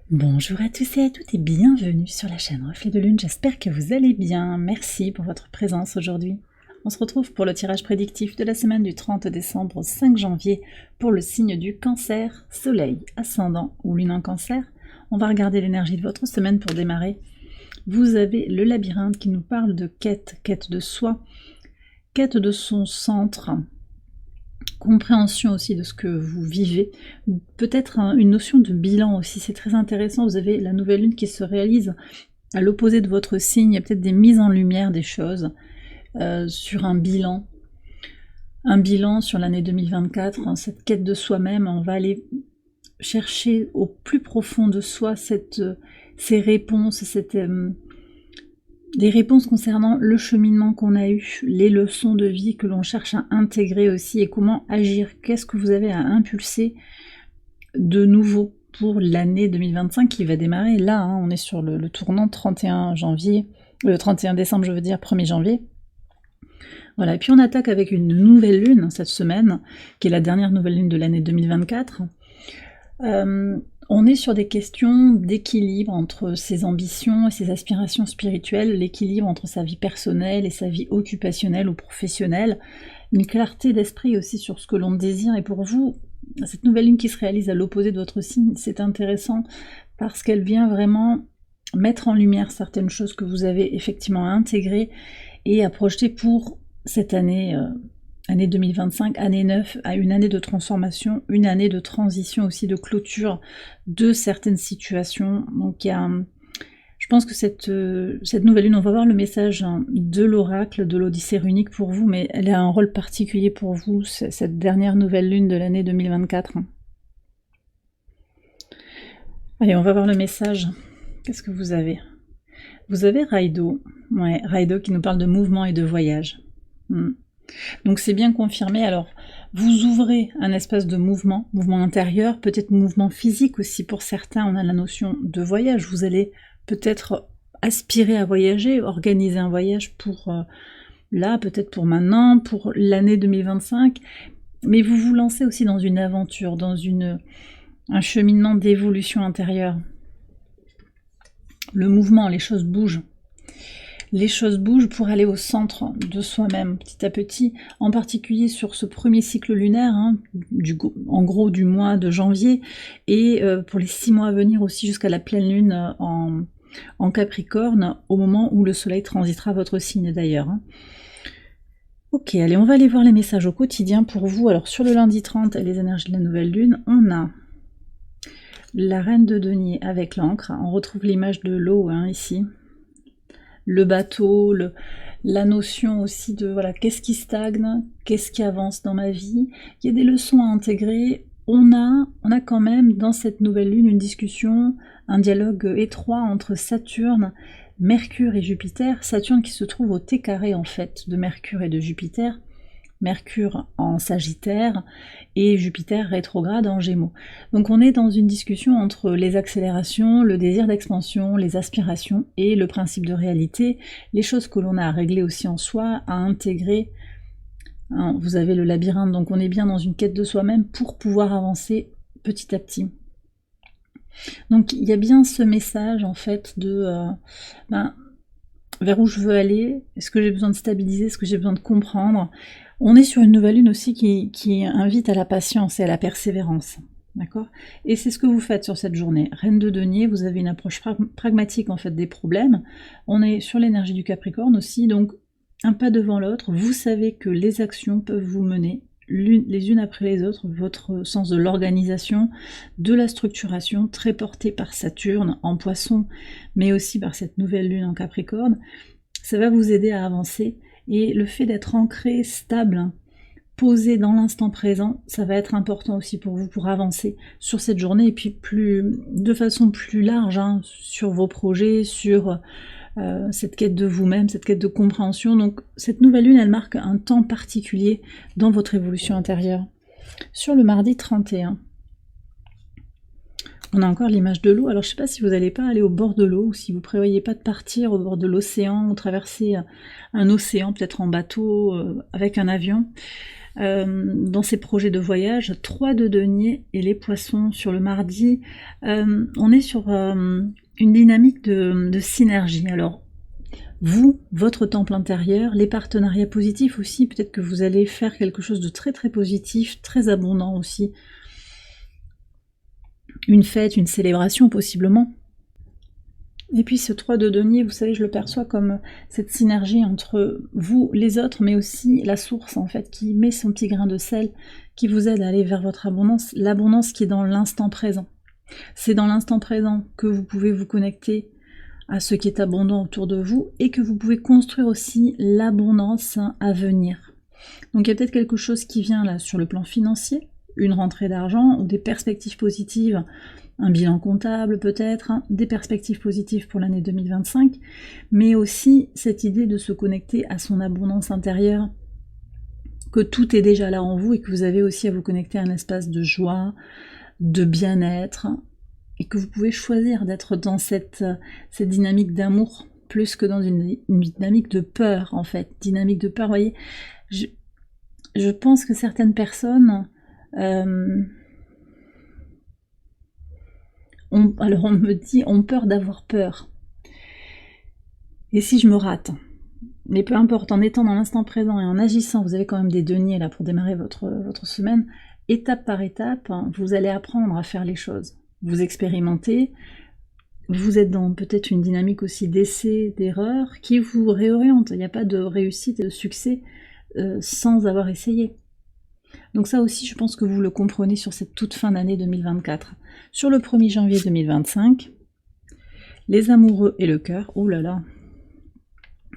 Bonjour à tous et à toutes et bienvenue sur la chaîne Reflet de Lune, j'espère que vous allez bien, merci pour votre présence aujourd'hui. On se retrouve pour le tirage prédictif de la semaine du 30 décembre au 5 janvier pour le signe du Cancer, Soleil, Ascendant ou Lune en Cancer. On va regarder l'énergie de votre semaine pour démarrer. Vous avez le labyrinthe qui nous parle de quête de soi, quête de son centre, compréhension aussi de ce que vous vivez, peut-être une notion de bilan aussi, c'est très intéressant. Vous avez la nouvelle lune qui se réalise à l'opposé de votre signe, il y a peut-être des mises en lumière des choses sur un bilan sur l'année 2024, cette quête de soi-même. On va aller chercher au plus profond de soi ces réponses, des réponses concernant le cheminement qu'on a eu, les leçons de vie que l'on cherche à intégrer aussi et comment agir. Qu'est-ce que vous avez à impulser de nouveau pour l'année 2025 qui va démarrer là, hein, on est sur le tournant 31 décembre, je veux dire 1er janvier. Voilà, et puis on attaque avec une nouvelle lune cette semaine, qui est la dernière nouvelle lune de l'année 2024. On est sur des questions d'équilibre entre ses ambitions et ses aspirations spirituelles, l'équilibre entre sa vie personnelle et sa vie occupationnelle ou professionnelle, une clarté d'esprit aussi sur ce que l'on désire. Et pour vous, cette nouvelle lune qui se réalise à l'opposé de votre signe, c'est intéressant parce qu'elle vient vraiment mettre en lumière certaines choses que vous avez effectivement à intégrer et à projeter pour cette année 2025, année 9, à une année de transformation, une année de transition aussi, de clôture de certaines situations. Donc il y a, je pense que cette nouvelle lune, on va voir le message de l'oracle, de l'Odyssée runique pour vous, mais elle a un rôle particulier pour vous, cette dernière nouvelle lune de l'année 2024. Allez, on va voir le message. Qu'est-ce que vous avez ? Vous avez Raido, Raido qui nous parle de mouvement et de voyage. Donc c'est bien confirmé. Alors vous ouvrez un espace de mouvement intérieur, peut-être mouvement physique aussi pour certains. On a la notion de voyage, vous allez peut-être aspirer à voyager, organiser un voyage pour là, peut-être pour maintenant, pour l'année 2025, mais vous vous lancez aussi dans une aventure, dans un cheminement d'évolution intérieure. Le mouvement, les choses bougent. Les choses bougent pour aller au centre de soi-même, petit à petit, en particulier sur ce premier cycle lunaire, hein, en gros du mois de janvier, et pour les 6 mois à venir aussi jusqu'à la pleine lune en Capricorne, au moment où le soleil transitera votre signe d'ailleurs. Hein. Ok, allez, on va aller voir les messages au quotidien pour vous. Alors sur le lundi 30 et les énergies de la nouvelle lune, on a la reine de denier avec l'encre, on retrouve l'image de l'eau hein, ici, le bateau, la notion aussi de voilà, qu'est-ce qui stagne, qu'est-ce qui avance dans ma vie, il y a des leçons à intégrer, on a quand même dans cette nouvelle lune une discussion, un dialogue étroit entre Saturne, Mercure et Jupiter, Saturne qui se trouve au T carré en fait de Mercure et de Jupiter, Mercure en Sagittaire et Jupiter rétrograde en Gémeaux. Donc on est dans une discussion entre les accélérations, le désir d'expansion, les aspirations et le principe de réalité, les choses que l'on a à régler aussi en soi, à intégrer. Hein, vous avez le labyrinthe, donc on est bien dans une quête de soi-même pour pouvoir avancer petit à petit. Donc il y a bien ce message en fait de vers où je veux aller, est-ce que j'ai besoin de stabiliser, est-ce que j'ai besoin de comprendre. On est sur une nouvelle lune aussi qui invite à la patience et à la persévérance, d'accord ? Et c'est ce que vous faites sur cette journée. Reine de denier, vous avez une approche pragmatique en fait des problèmes. On est sur l'énergie du Capricorne aussi, donc un pas devant l'autre. Vous savez que les actions peuvent vous mener les unes après les autres, votre sens de l'organisation, de la structuration, très porté par Saturne en Poisson, mais aussi par cette nouvelle lune en Capricorne, ça va vous aider à avancer. Et le fait d'être ancré, stable, posé dans l'instant présent, ça va être important aussi pour vous pour avancer sur cette journée et puis de façon plus large hein, sur vos projets, sur cette quête de vous-même, cette quête de compréhension. Donc cette nouvelle lune, elle marque un temps particulier dans votre évolution intérieure. Sur le mardi 31, on a encore l'image de l'eau. Alors je ne sais pas si vous n'allez pas aller au bord de l'eau ou si vous ne prévoyez pas de partir au bord de l'océan ou traverser un océan, peut-être en bateau, avec un avion. dans ces projets de voyage. 3 de denier et les poissons sur le mardi. On est sur une dynamique de synergie. Alors, vous, votre temple intérieur, les partenariats positifs aussi, peut-être que vous allez faire quelque chose de très très positif, très abondant aussi. Une fête, une célébration possiblement. Et puis ce 3 de denier, vous savez, je le perçois comme cette synergie entre vous, les autres, mais aussi la source en fait, qui met son petit grain de sel, qui vous aide à aller vers votre abondance, l'abondance qui est dans l'instant présent. C'est dans l'instant présent que vous pouvez vous connecter à ce qui est abondant autour de vous et que vous pouvez construire aussi l'abondance à venir. Donc il y a peut-être quelque chose qui vient là sur le plan financier, une rentrée d'argent ou des perspectives positives, un bilan comptable peut-être, des perspectives positives pour l'année 2025, mais aussi cette idée de se connecter à son abondance intérieure, que tout est déjà là en vous et que vous avez aussi à vous connecter à un espace de joie, de bien-être, et que vous pouvez choisir d'être dans cette dynamique d'amour plus que dans une dynamique de peur en fait. Dynamique de peur, vous voyez, je pense que certaines personnes on me dit, ont peur d'avoir peur. Et si je me rate? Mais peu importe, en étant dans l'instant présent et en agissant, vous avez quand même des deniers là pour démarrer votre semaine, étape par étape, vous allez apprendre à faire les choses. Vous expérimentez, vous êtes dans peut-être une dynamique aussi d'essai, d'erreur, qui vous réoriente. Il n'y a pas de réussite et de succès sans avoir essayé. Donc ça aussi, je pense que vous le comprenez sur cette toute fin d'année 2024. Sur le 1er janvier 2025, les amoureux et le cœur, oh là là,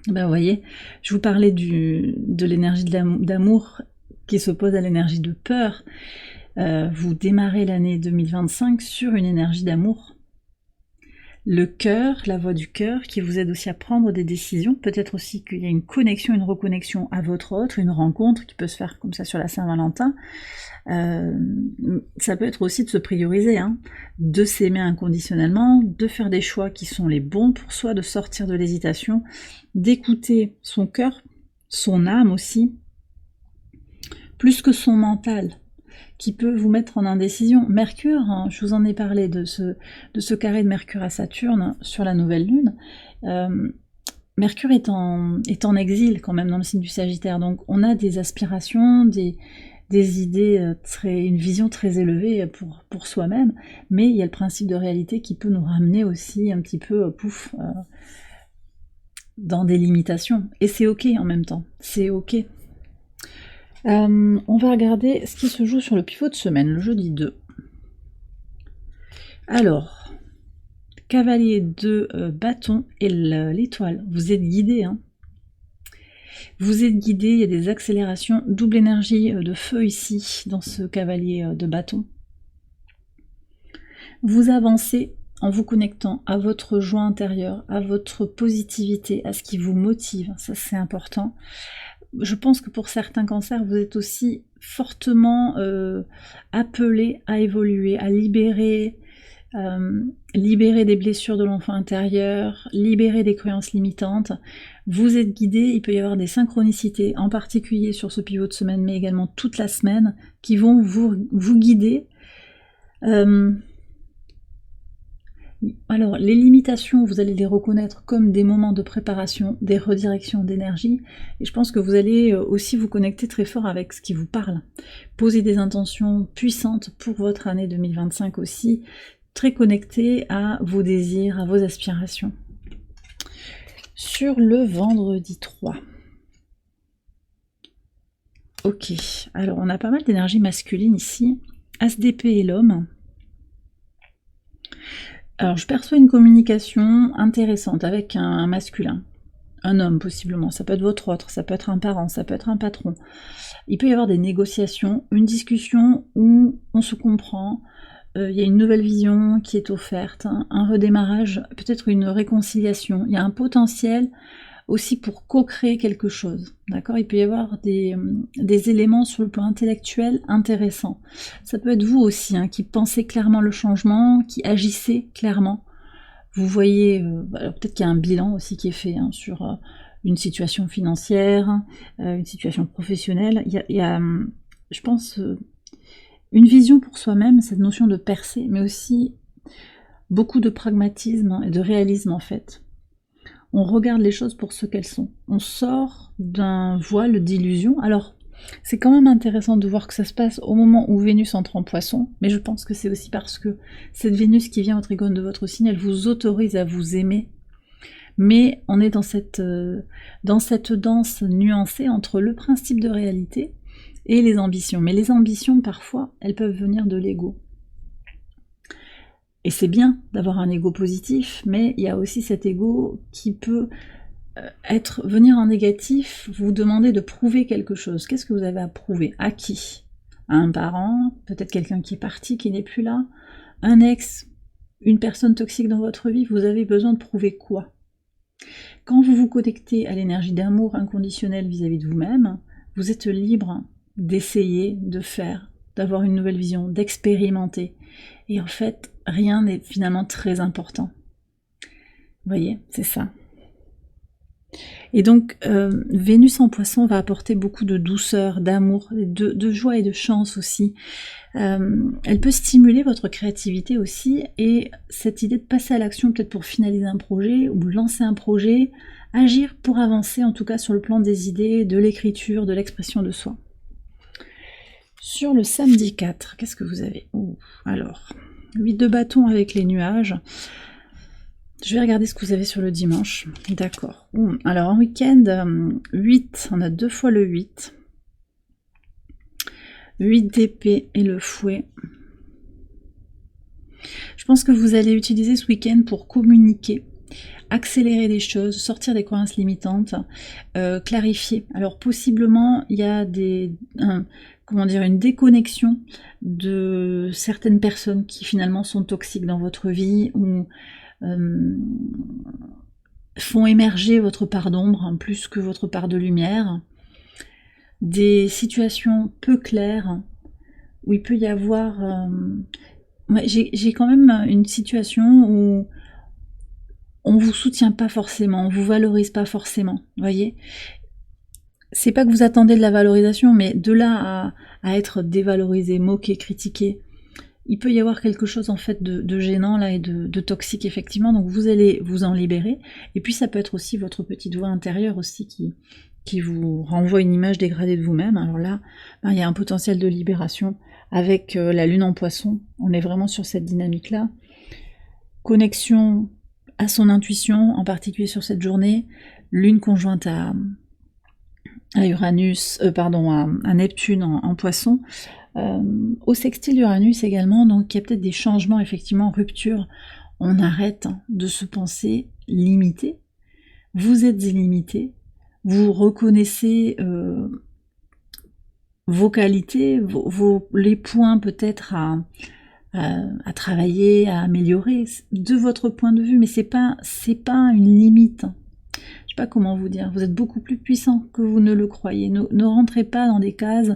ben vous voyez, je vous parlais de l'énergie d'amour qui s'oppose à l'énergie de peur. Vous démarrez l'année 2025 sur une énergie d'amour. Le cœur, la voix du cœur, qui vous aide aussi à prendre des décisions. Peut-être aussi qu'il y a une connexion, une reconnexion à votre autre, une rencontre qui peut se faire comme ça sur la Saint-Valentin. Ça peut être aussi de se prioriser, de s'aimer inconditionnellement, de faire des choix qui sont les bons pour soi, de sortir de l'hésitation, d'écouter son cœur, son âme aussi, plus que son mental, qui peut vous mettre en indécision. Mercure, je vous en ai parlé de ce carré de Mercure à Saturne sur la nouvelle lune. Mercure est en exil quand même dans le signe du Sagittaire, donc on a des aspirations, des idées, une vision très élevée pour soi-même, mais il y a le principe de réalité qui peut nous ramener aussi un petit peu, dans des limitations. Et c'est ok en même temps, c'est ok. On va regarder ce qui se joue sur le pivot de semaine, le jeudi 2. Alors, cavalier de bâton et l'étoile, vous êtes guidé, Vous êtes guidé, il y a des accélérations, double énergie de feu ici, dans ce cavalier de bâton. Vous avancez en vous connectant à votre joie intérieure, à votre positivité, à ce qui vous motive, ça c'est important. Je pense que pour certains cancers, vous êtes aussi fortement appelés à évoluer, à libérer des blessures de l'enfant intérieur, libérer des croyances limitantes. Vous êtes guidé, il peut y avoir des synchronicités, en particulier sur ce pivot de semaine, mais également toute la semaine, qui vont vous guider. Alors, les limitations, vous allez les reconnaître comme des moments de préparation, des redirections d'énergie, et je pense que vous allez aussi vous connecter très fort avec ce qui vous parle. Poser des intentions puissantes pour votre année 2025 aussi, très connecté à vos désirs, à vos aspirations. Sur le vendredi 3. Ok, alors on a pas mal d'énergie masculine ici. As d'épée et l'homme. Alors je perçois une communication intéressante avec un masculin. Un homme possiblement, ça peut être votre autre, ça peut être un parent, ça peut être un patron. Il peut y avoir des négociations, une discussion où on se comprend, il y a une nouvelle vision qui est offerte, un redémarrage, peut-être une réconciliation. Il y a un potentiel aussi pour co-créer quelque chose, d'accord? Il peut y avoir des éléments sur le plan intellectuel intéressants. Ça peut être vous aussi, qui pensez clairement le changement, qui agissez clairement. Vous voyez, alors peut-être qu'il y a un bilan aussi qui est fait sur une situation financière, une situation professionnelle. Il y a, je pense, une vision pour soi-même, cette notion de percer, mais aussi beaucoup de pragmatisme et de réalisme en fait. On regarde les choses pour ce qu'elles sont. On sort d'un voile d'illusion. Alors, c'est quand même intéressant de voir que ça se passe au moment où Vénus entre en Poisson, mais je pense que c'est aussi parce que cette Vénus qui vient au trigone de votre signe, elle vous autorise à vous aimer. Mais on est dans cette danse nuancée entre le principe de réalité et les ambitions. Mais les ambitions, parfois, elles peuvent venir de l'ego. Et c'est bien d'avoir un ego positif, mais il y a aussi cet ego qui peut venir en négatif, vous demander de prouver quelque chose. Qu'est-ce que vous avez à prouver? À qui? À un parent, peut-être quelqu'un qui est parti, qui n'est plus là, un ex, une personne toxique dans votre vie, vous avez besoin de prouver quoi? Quand vous vous connectez à l'énergie d'amour inconditionnel vis-à-vis de vous-même, vous êtes libre d'essayer, de faire, d'avoir une nouvelle vision, d'expérimenter. Et en fait, rien n'est finalement très important. Vous voyez, c'est ça. Et donc, Vénus en Poisson va apporter beaucoup de douceur, d'amour, de joie et de chance aussi. Elle peut stimuler votre créativité aussi, et cette idée de passer à l'action peut-être pour finaliser un projet, ou lancer un projet, agir pour avancer en tout cas sur le plan des idées, de l'écriture, de l'expression de soi. Sur le samedi 4, qu'est-ce que vous avez? Alors, 8 de bâton avec les nuages. Je vais regarder ce que vous avez sur le dimanche. D'accord. Alors en week-end, 8, on a 2 fois le 8. 8 d'épée et le fouet. Je pense que vous allez utiliser ce week-end pour communiquer, accélérer des choses, sortir des croyances limitantes, clarifier. Alors possiblement, il y a une déconnexion de certaines personnes qui finalement sont toxiques dans votre vie, ou font émerger votre part d'ombre hein, plus que votre part de lumière, des situations peu claires où il peut y avoir j'ai quand même une situation où on vous soutient pas forcément, on vous valorise pas forcément, vous voyez. C'est pas que vous attendez de la valorisation, mais de là à être dévalorisé, moqué, critiqué, il peut y avoir quelque chose en fait de gênant là et de toxique effectivement, donc vous allez vous en libérer. Et puis ça peut être aussi votre petite voix intérieure aussi qui vous renvoie une image dégradée de vous-même. Alors là, il y a un potentiel de libération avec la lune en Poisson. On est vraiment sur cette dynamique-là. Connexion à son intuition, en particulier sur cette journée. Lune conjointe à Uranus, à Neptune en Poisson. Au sextile d'Uranus également, donc il y a peut-être des changements, effectivement, rupture. On arrête de se penser limité. Vous êtes illimité. Vous reconnaissez vos qualités, les points peut-être à travailler, à améliorer de votre point de vue, mais c'est pas une limite. Je sais pas comment vous dire. Vous êtes beaucoup plus puissant que vous ne le croyez. Ne rentrez pas dans des cases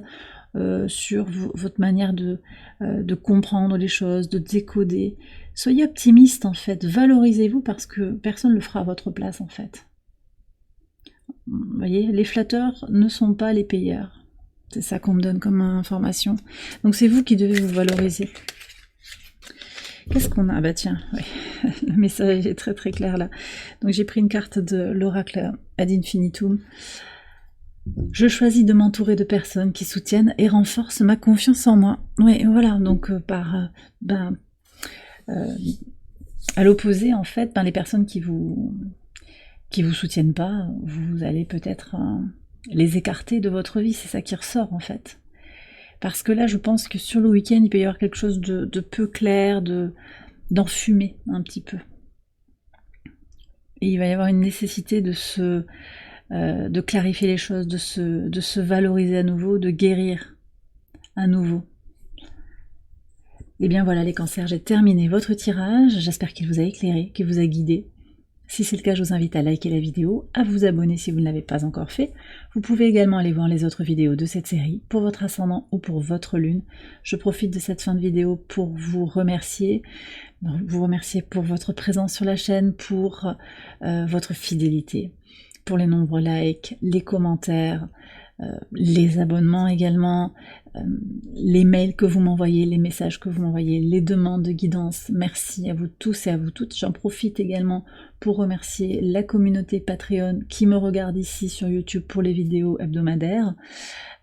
sur votre manière de comprendre les choses, de décoder. Soyez optimiste en fait, valorisez-vous parce que personne ne le fera à votre place en fait. Vous voyez, les flatteurs ne sont pas les payeurs. C'est ça qu'on me donne comme information. Donc c'est vous qui devez vous valoriser. Qu'est-ce qu'on a? Ah bah tiens, ouais. Le message est très très clair là. Donc j'ai pris une carte de l'oracle ad infinitum. Je choisis de m'entourer de personnes qui soutiennent et renforcent ma confiance en moi. Oui, voilà, donc à l'opposé, en fait, les personnes qui vous soutiennent pas, vous allez peut-être les écarter de votre vie, c'est ça qui ressort en fait. Parce que là, je pense que sur le week-end, il peut y avoir quelque chose de peu clair, d'enfumé un petit peu. Et il va y avoir une nécessité de clarifier les choses, de se valoriser à nouveau, de guérir à nouveau. Et bien voilà les cancers, j'ai terminé votre tirage, j'espère qu'il vous a éclairé, qu'il vous a guidé. Si c'est le cas, je vous invite à liker la vidéo, à vous abonner si vous ne l'avez pas encore fait. Vous pouvez également aller voir les autres vidéos de cette série, pour votre ascendant ou pour votre lune. Je profite de cette fin de vidéo pour vous remercier pour votre présence sur la chaîne, pour votre fidélité. pour les nombreux likes, les commentaires, les abonnements également, les mails que vous m'envoyez, les messages que vous m'envoyez, les demandes de guidance. Merci à vous tous et à vous toutes. J'en profite également pour remercier la communauté Patreon qui me regarde ici sur YouTube pour les vidéos hebdomadaires.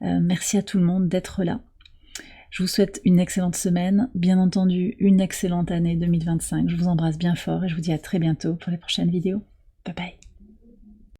Merci à tout le monde d'être là. Je vous souhaite une excellente semaine, bien entendu une excellente année 2025. Je vous embrasse bien fort et je vous dis à très bientôt pour les prochaines vidéos. Bye bye.